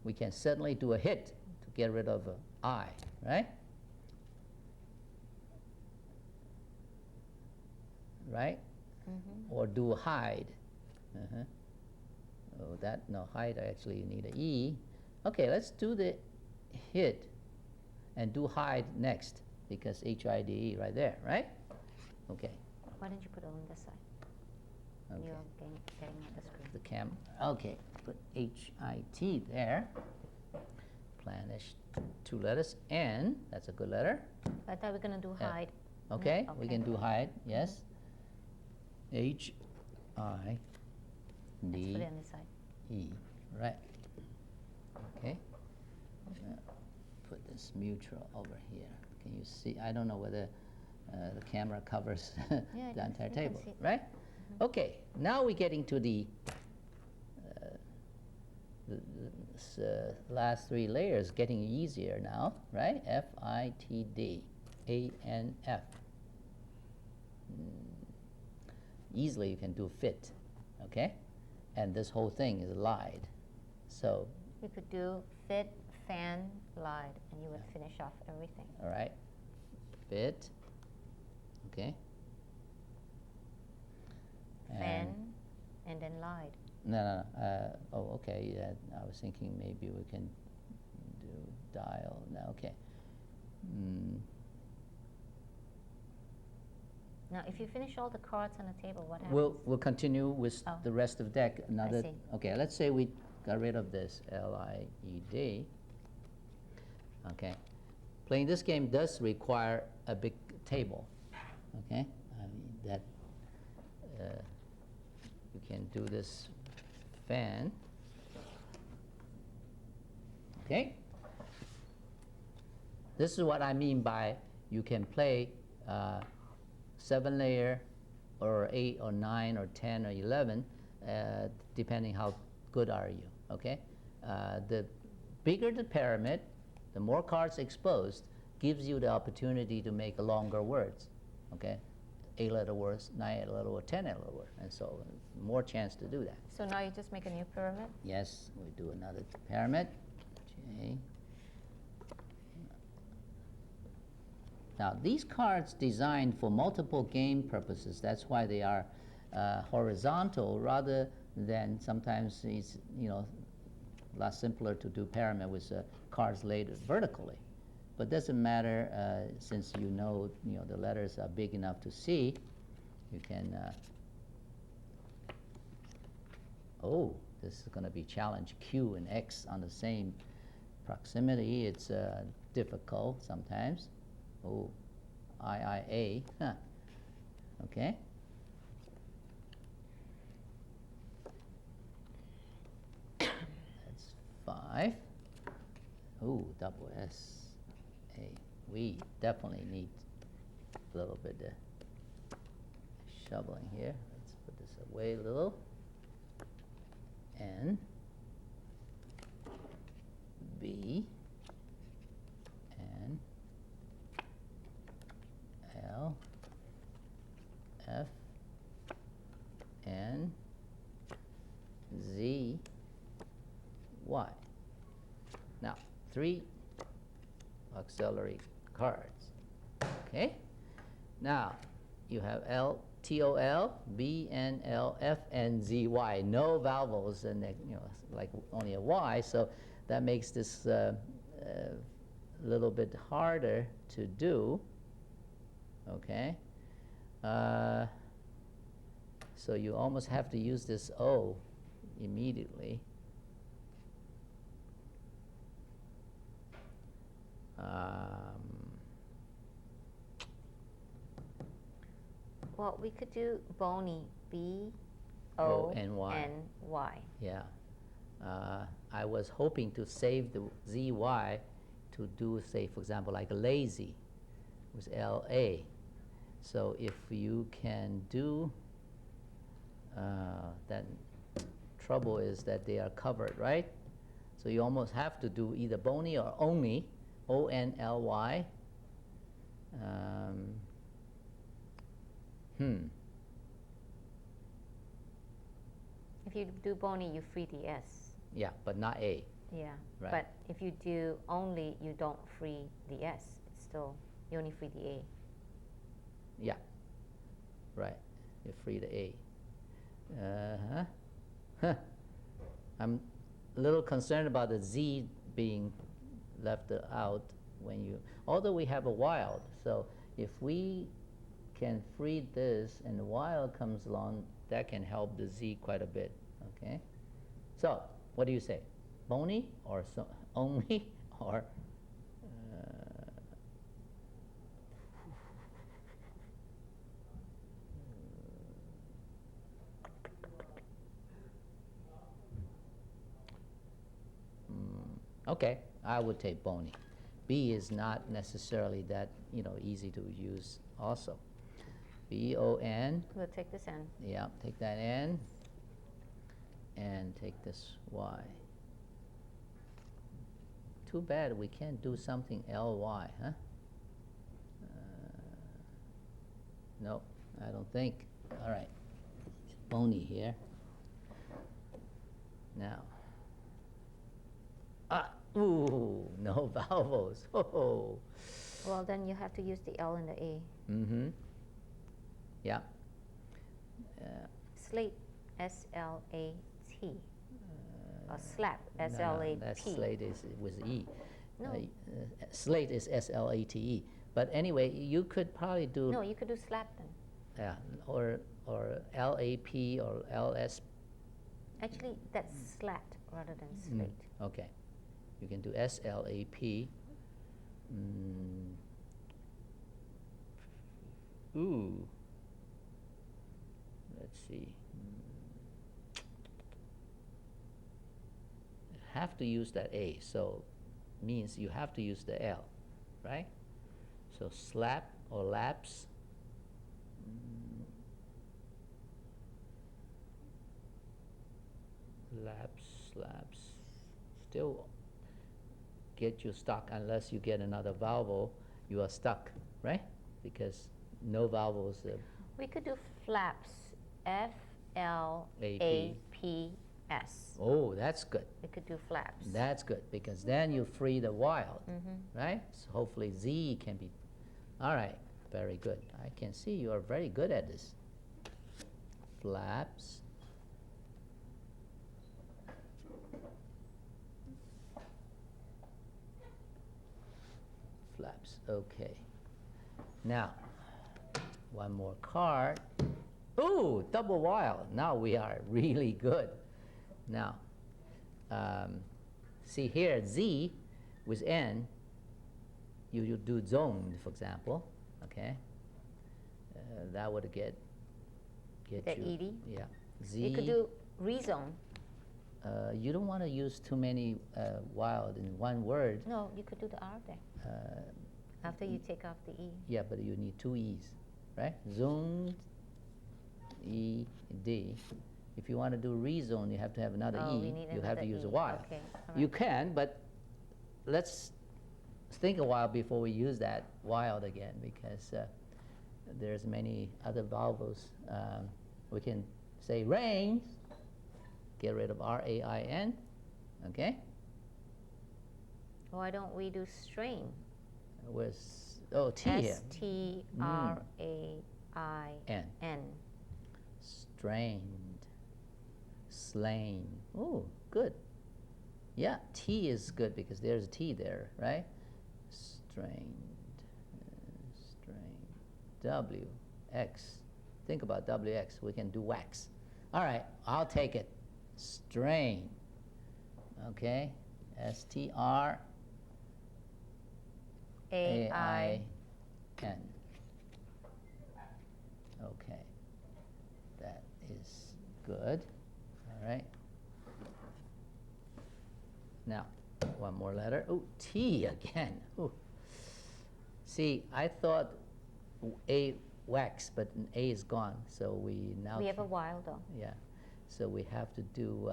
we can certainly do a hit to get rid of I, right? Right? Or do hide. Oh, no, hide, actually you need an E. Okay, let's do the hit and do hide next, because HIDE right there, right? Okay. Why don't you put it on this side? Okay. You're getting at the screen. The camera. Okay, put HIT there. Planish 2 letters. N, that's a good letter. I thought we were going to do hide. Okay, Okay. we can do hide, yes. HID. Let's put it on this side. E, right. Okay. Put this mutual over here. Can you see? I don't know whether the camera covers the entire table, right? Okay, now we're getting to the last 3 layers, getting easier now, right? FITD, ANF. Easily you can do fit, okay? And this whole thing is lied. So you could do fit, fan, lied, and you would finish off everything. All right, fit, okay. Fan, and then lied. No. Oh, okay. Yeah, I was thinking maybe we can do dial. No, okay. Now, if you finish all the cards on the table, what happens? We'll continue with the rest of the deck. I see. Okay, let's say we got rid of this LIED. Okay, playing this game does require a big table. Okay, I mean that you can do this fan. Okay, this is what I mean by you can play 7 layer or 8 or 9 or 10 or 11 depending how good are you. Okay, the bigger the pyramid, the more cards exposed gives you the opportunity to make longer words. Okay, 8-letter words, 9-letter words, 10-letter words, and so more chance to do that. So now you just make a new pyramid? Yes, we do another pyramid. J. Now these cards designed for multiple game purposes. That's why they are horizontal rather than sometimes it's a lot simpler to do pyramid with cards laid vertically. But doesn't matter since you know the letters are big enough to see. You can. Oh, this is going to be challenge. Q and X on the same proximity. It's difficult sometimes. Oh, IIA. Huh. Okay. That's 5. Oh, double S. We definitely need a little bit of shoveling here. Let's put this away a little. N, B, N, L, F, N, Z, Y. Now, 3 auxiliary cards. Okay? Now, you have L, T, O, L, B, N, L, F, N, Z, Y. No vowels, and like only a Y, so that makes this a little bit harder to do. Okay? So you almost have to use this O immediately. Well, we could do bony, B-O-N-Y. Yeah. I was hoping to save the ZY to do, say, for example, like lazy with LA. So if you can do, that trouble is that they are covered, right? So you almost have to do either bony or only, O-N-L-Y. If you do bony, you free the S. Yeah, but not A. Yeah. Right. But if you do only, you don't free the S. It's still, you only free the A. Yeah. Right. You free the A. Huh. I'm a little concerned about the Z being left out when you, although we have a wild, so if we can free this and the wild comes along, that can help the Z quite a bit, okay? So, what do you say? Bony or so, only or okay, I would take bony. B is not necessarily that, easy to use also. B-O-N. We'll take this N. Yeah, take that N and take this Y. Too bad we can't do something L-Y, huh? No, I don't think. All right, bony here. Now, ooh, no vowels. Oh. Well, then you have to use the L and the A. Mm-hmm. Yeah. Slate, S-L-A-T. Or slap, No, S-L-A-P. that slate is with E. No. Slate is S-L-A-T-E. But anyway, you could probably do No, you could do slap then. yeah, or L-A-P or L-S. Actually, that's slat rather than slate. Okay, you can do S-L-A-P. Ooh. Let's see. Have to use that A, so means you have to use the L, right? So slap or laps. Slaps. Still get you stuck unless you get another vowel. You are stuck, right? Because no vowels. We could do flaps, F-L-A-P-S. Oh, that's good. We could do flaps. That's good because then you free the wild, right? So hopefully Z can be. All right, very good. I can see you are very good at this. Flaps. Flaps, okay. Now, one more card. Ooh, double wild. Now we are really good. Now, see here, Z with N, you do zoned, for example, okay? That would get The you. ED? Yeah. Z. You could do rezone. You don't want to use too many wild in one word. No, you could do the R there. After you take off the E. Yeah, but you need two E's, right? Zoned, E, D. If you want to do rezone, you have to have another Oh, E. we need You have to another use a E. wild. Okay, all You right. can, but let's think a while before we use that wild again because there's many other vowels. We can say rain, get rid of R-A-I-N, okay? Why don't we do strain? With, T here. S-T-R-A-I-N. Strained, slain. Oh, good. Yeah, T is good because there's a T there, right? Strained, strained. W, X. Think about WX. We can do wax. All right, I'll take it. Strain. Okay, S-T-R-A-I-N. Okay, that is good. All right. Now, one more letter. Oh, T again. Ooh. See, I thought A wax, but A is gone, so we now. We have a while though. Yeah, so we have to do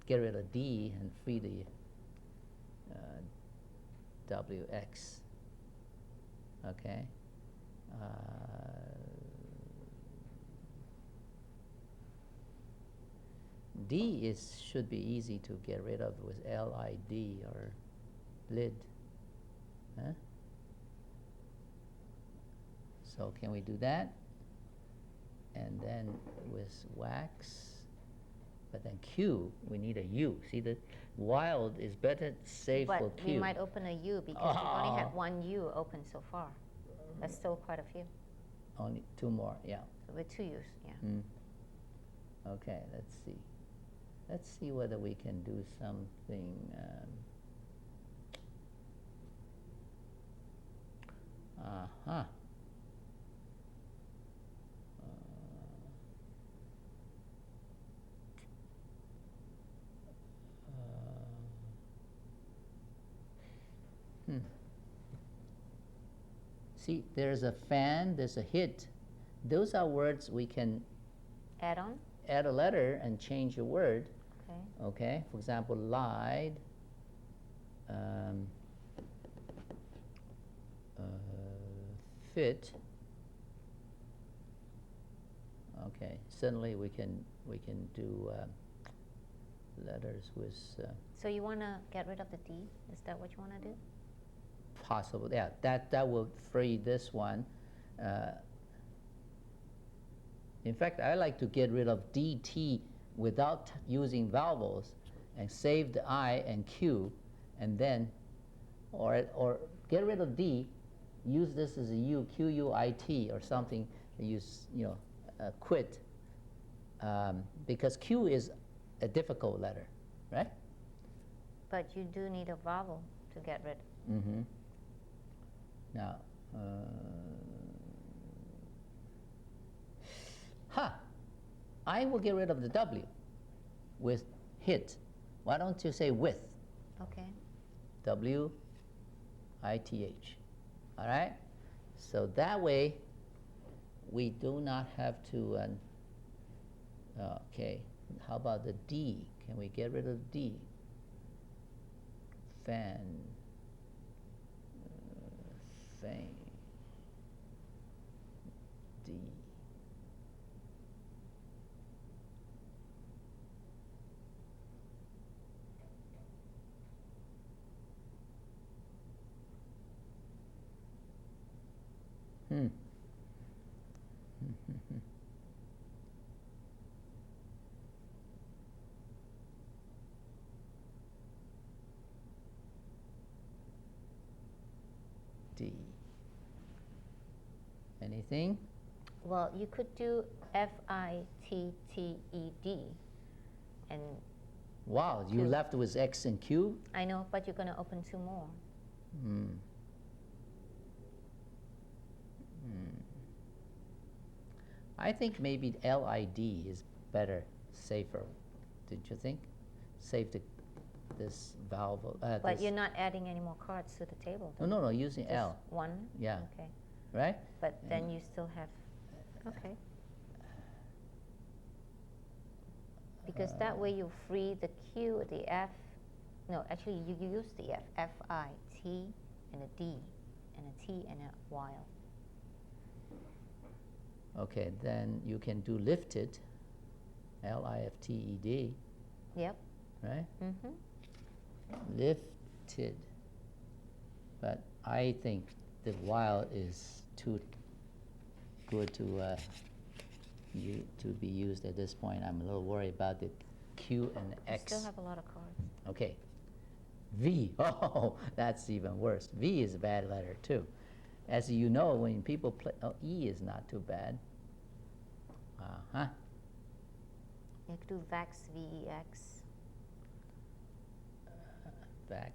get rid of D and free the WX. Okay. D should be easy to get rid of with LID or lid. Huh? So can we do that? And then with wax, but then Q, we need a U. See, the wild is better saved for But Q. we might open a U because we've only had Oh. one U open so far. That's still quite a few. Only two more, yeah. So with two U's, yeah. Okay, let's see. Let's see whether we can do something. Uh-huh. See, there's a fan, there's a hit. Those are words we can Add on? add a letter and change a word. Okay. Okay, for example, lied. Fit. Okay, suddenly we can do letters with So you want to get rid of the D? Is that what you want to do? possible. Yeah, that will free this one. In fact, I like to get rid of DT without using vowels and save the I and Q, and then, or get rid of D, use this as a U, Q-U-I-T or something, use, quit, because Q is a difficult letter, right? But you do need a vowel to get rid. Now, I will get rid of the W with hit. Why don't you say with? Okay. W-I-T-H. All right? So that way, we do not have to, okay, how about the D? Can we get rid of D? Fan. Fang. D. D. Anything? Well, you could do F-I-T-T-E-D. And Wow, you Q. left with X and Q? I know, but you're going to open two more. I think maybe LID is better, safer. Did you think? Save this vowel. But you're not adding any more cards to the table, though. No, using Just L. one? Yeah. Okay. Right? But then you still have, okay. Because that way you free the Q, the F. No, actually you use the F. F-I-T and a D and a T and a while. Okay, then you can do lifted, L-I-F-T-E-D, Yep. right? Lifted. But I think the while is too good to be used at this point. I'm a little worried about the Q and You X. still have a lot of cards. Okay. V. Oh, that's even worse. V is a bad letter too. As you know, when people play, E is not too bad. You could do Vax, V-E-X. Vax.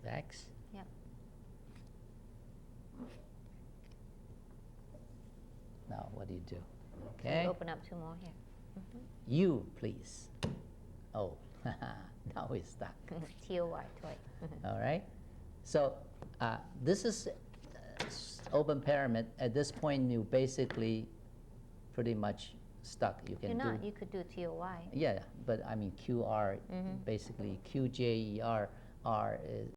Vax. Yep. Now, what do you do? So Okay. you open up two more here. U, please. Oh, now we're stuck. T-O-Y, toy. All right. So this is open pyramid. At this point, you basically pretty much stuck. You can You're do. not. You could do T-O-Y. Yeah, but I mean QR. Basically, QJER R is